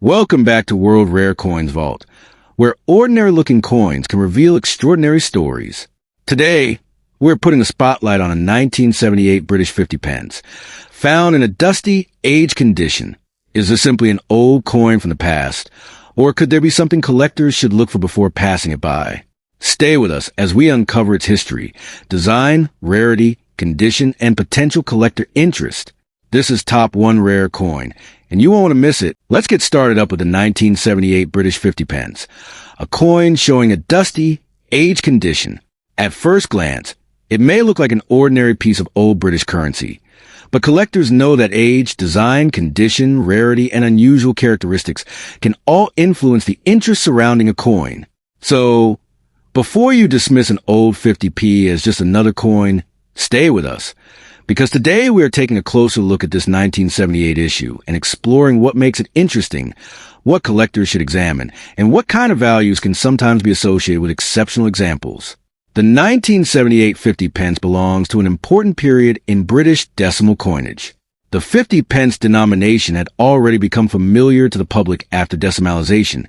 Welcome back to World Rare Coins Vault, where ordinary-looking coins can reveal extraordinary stories. Today, we're putting a spotlight on a 1978 British 50 pence, found in a dusty, aged condition. Is this simply an old coin from the past, or could there be something collectors should look for before passing it by? Stay with us as we uncover its history, design, rarity, condition, and potential collector interest. This is Top 1 Rare Coin, and you won't want to miss it. Let's get started up with the 1978 British 50 pence, a coin showing a dusty, aged condition. At first glance, it may look like an ordinary piece of old British currency, but collectors know that age, design, condition, rarity, and unusual characteristics can all influence the interest surrounding a coin. So, before you dismiss an old 50p as just another coin, stay with us, because today we are taking a closer look at this 1978 issue and exploring what makes it interesting, what collectors should examine, and what kind of values can sometimes be associated with exceptional examples. The 1978 50 pence belongs to an important period in British decimal coinage. The 50 pence denomination had already become familiar to the public after decimalization,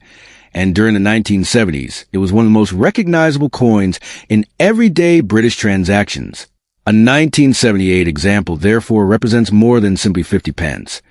and during the 1970s, it was one of the most recognizable coins in everyday British transactions. A 1978 example therefore represents more than simply 50 pence.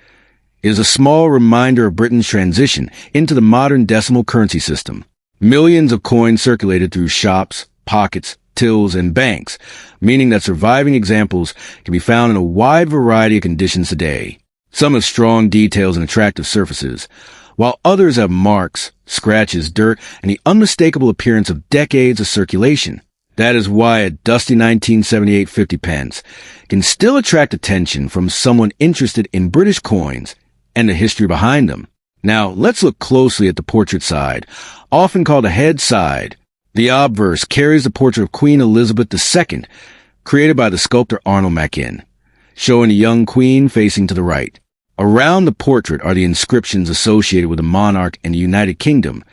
It is a small reminder of Britain's transition into the modern decimal currency system. Millions of coins circulated through shops, pockets, tills, and banks, meaning that surviving examples can be found in a wide variety of conditions today. Some have strong details and attractive surfaces, while others have marks, scratches, dirt, and the unmistakable appearance of decades of circulation. That is why a dusty 1978 50 pence can still attract attention from someone interested in British coins and the history behind them. Now, let's look closely at the portrait side, often called a head side. The obverse carries the portrait of Queen Elizabeth II, created by the sculptor Arnold Machin, showing the young queen facing to the right. Around the portrait are the inscriptions associated with the monarch and the United Kingdom,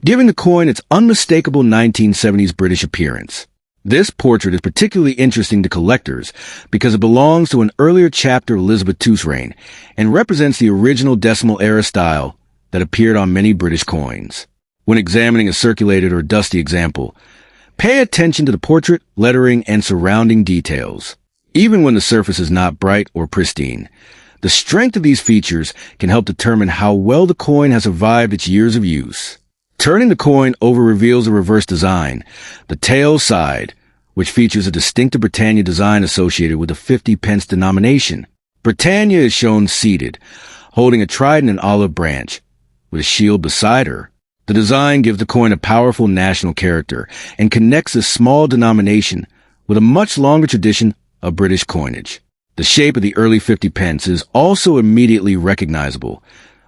giving the coin its unmistakable 1970s British appearance. This portrait is particularly interesting to collectors because it belongs to an earlier chapter of Elizabeth II's reign and represents the original decimal era style that appeared on many British coins. When examining a circulated or dusty example, pay attention to the portrait, lettering, and surrounding details. Even when the surface is not bright or pristine, the strength of these features can help determine how well the coin has survived its years of use. Turning the coin over reveals a reverse design, the tail side, which features a distinctive Britannia design associated with the 50 pence denomination. Britannia is shown seated, holding a trident and olive branch, with a shield beside her. The design gives the coin a powerful national character and connects this small denomination with a much longer tradition of British coinage. The shape of the early 50 pence is also immediately recognizable,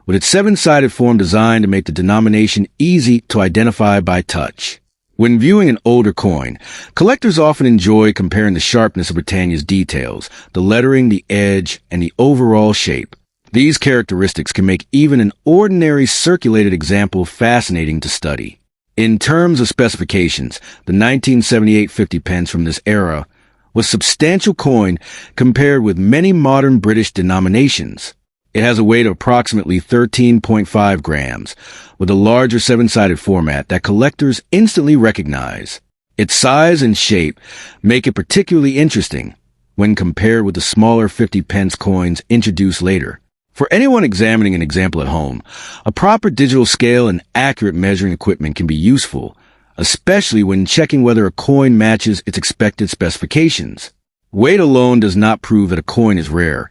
with its seven-sided form designed to make the denomination easy to identify by touch. When viewing an older coin, collectors often enjoy comparing the sharpness of Britannia's details, the lettering, the edge, and the overall shape. These characteristics can make even an ordinary circulated example fascinating to study. In terms of specifications, the 1978 50 pence from this era was a substantial coin compared with many modern British denominations. It has a weight of approximately 13.5 grams, with a larger seven-sided format that collectors instantly recognize. Its size and shape make it particularly interesting when compared with the smaller 50 pence coins introduced later. For anyone examining an example at home, a proper digital scale and accurate measuring equipment can be useful, especially when checking whether a coin matches its expected specifications. Weight alone does not prove that a coin is rare,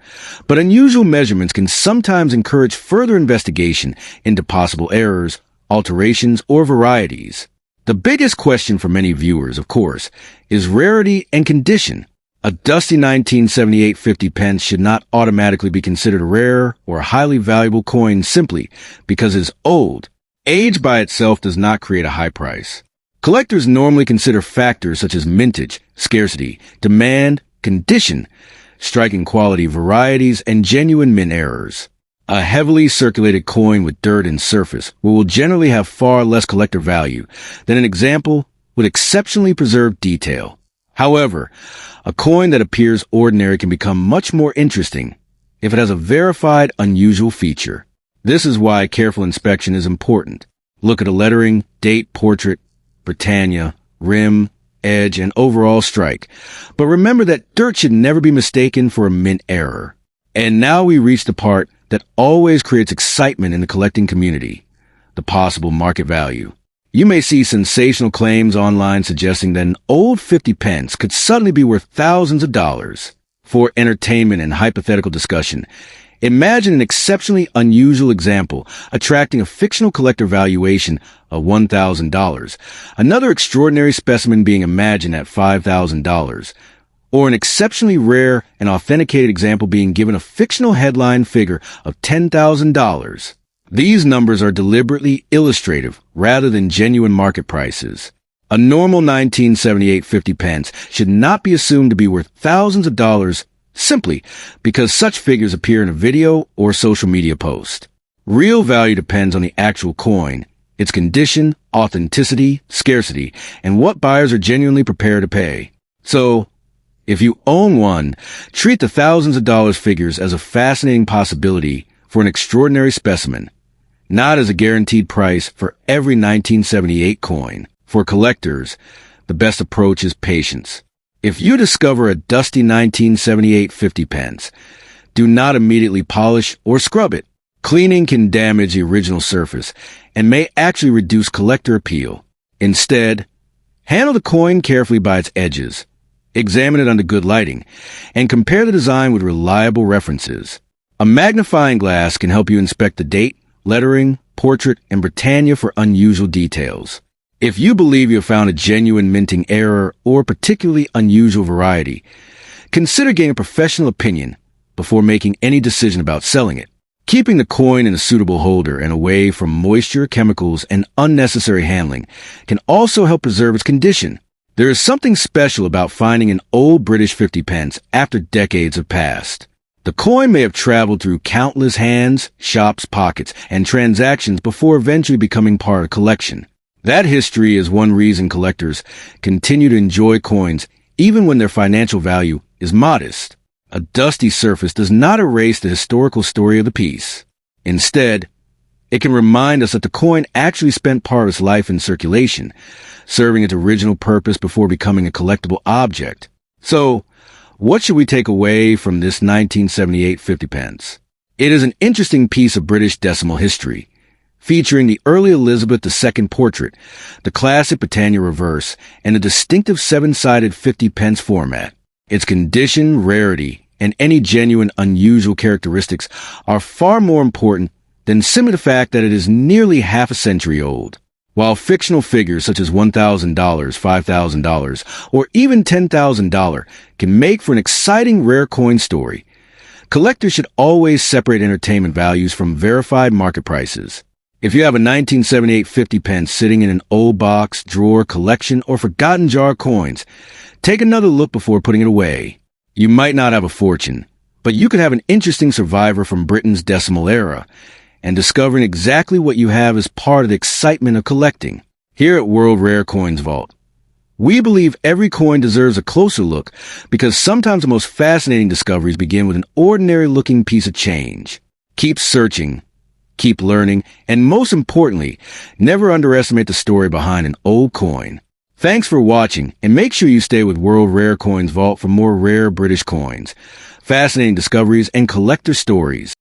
but unusual measurements can sometimes encourage further investigation into possible errors, alterations, or varieties. The biggest question for many viewers, of course, is rarity and condition. A dusty 1978 50 pence should not automatically be considered a rare or a highly valuable coin simply because it is old. Age by itself does not create a high price. Collectors normally consider factors such as mintage, scarcity, demand, condition, striking quality, varieties, and genuine mint errors. A heavily circulated coin with dirt and surface will generally have far less collector value than an example with exceptionally preserved detail. However, a coin that appears ordinary can become much more interesting if it has a verified unusual feature. This is why careful inspection is important. Look at the lettering, date, portrait, Britannia, rim, edge, and overall strike. But remember that dirt should never be mistaken for a mint error. And now we reach the part that always creates excitement in the collecting community, the possible market value. You may see sensational claims online suggesting that an old 50 pence could suddenly be worth thousands of dollars. For entertainment and hypothetical discussion, imagine an exceptionally unusual example attracting a fictional collector valuation of $1,000, another extraordinary specimen being imagined at $5,000, or an exceptionally rare and authenticated example being given a fictional headline figure of $10,000. These numbers are deliberately illustrative rather than genuine market prices. A normal 1978 50 pence should not be assumed to be worth thousands of dollars simply because such figures appear in a video or social media post. Real value depends on the actual coin, its condition, authenticity, scarcity, and what buyers are genuinely prepared to pay. So, if you own one, treat the thousands of dollars figures as a fascinating possibility for an extraordinary specimen, not as a guaranteed price for every 1978 coin. For collectors, the best approach is patience. If you discover a dusty 1978 50 pence, do not immediately polish or scrub it. Cleaning can damage the original surface and may actually reduce collector appeal. Instead, handle the coin carefully by its edges. Examine it under good lighting, and compare the design with reliable references. A magnifying glass can help you inspect the date, lettering, portrait, and Britannia for unusual details. If you believe you have found a genuine minting error or particularly unusual variety, consider getting a professional opinion before making any decision about selling it. Keeping the coin in a suitable holder and away from moisture, chemicals, and unnecessary handling can also help preserve its condition. There is something special about finding an old British 50 pence after decades have passed. The coin may have traveled through countless hands, shops, pockets, and transactions before eventually becoming part of a collection. That history is one reason collectors continue to enjoy coins even when their financial value is modest. A dusty surface does not erase the historical story of the piece. Instead, it can remind us that the coin actually spent part of its life in circulation, serving its original purpose before becoming a collectible object. So, what should we take away from this 1978 50 pence? It is an interesting piece of British decimal history, featuring the early Elizabeth II portrait, the classic Britannia reverse, and the distinctive seven-sided 50 pence format. Its condition, rarity, and any genuine unusual characteristics are far more important than simply the fact that it is nearly half a century old. While fictional figures such as $1,000, $5,000, or even $10,000 can make for an exciting rare coin story, collectors should always separate entertainment values from verified market prices. If you have a 1978 50 pence sitting in an old box, drawer, collection, or forgotten jar of coins, take another look before putting it away. You might not have a fortune, but you could have an interesting survivor from Britain's decimal era, and discovering exactly what you have is part of the excitement of collecting. Here at World Rare Coins Vault, we believe every coin deserves a closer look because sometimes the most fascinating discoveries begin with an ordinary-looking piece of change. Keep searching, keep learning, and most importantly, never underestimate the story behind an old coin. Thanks for watching, and make sure you stay with World Rare Coins Vault for more rare British coins, fascinating discoveries, and collector stories.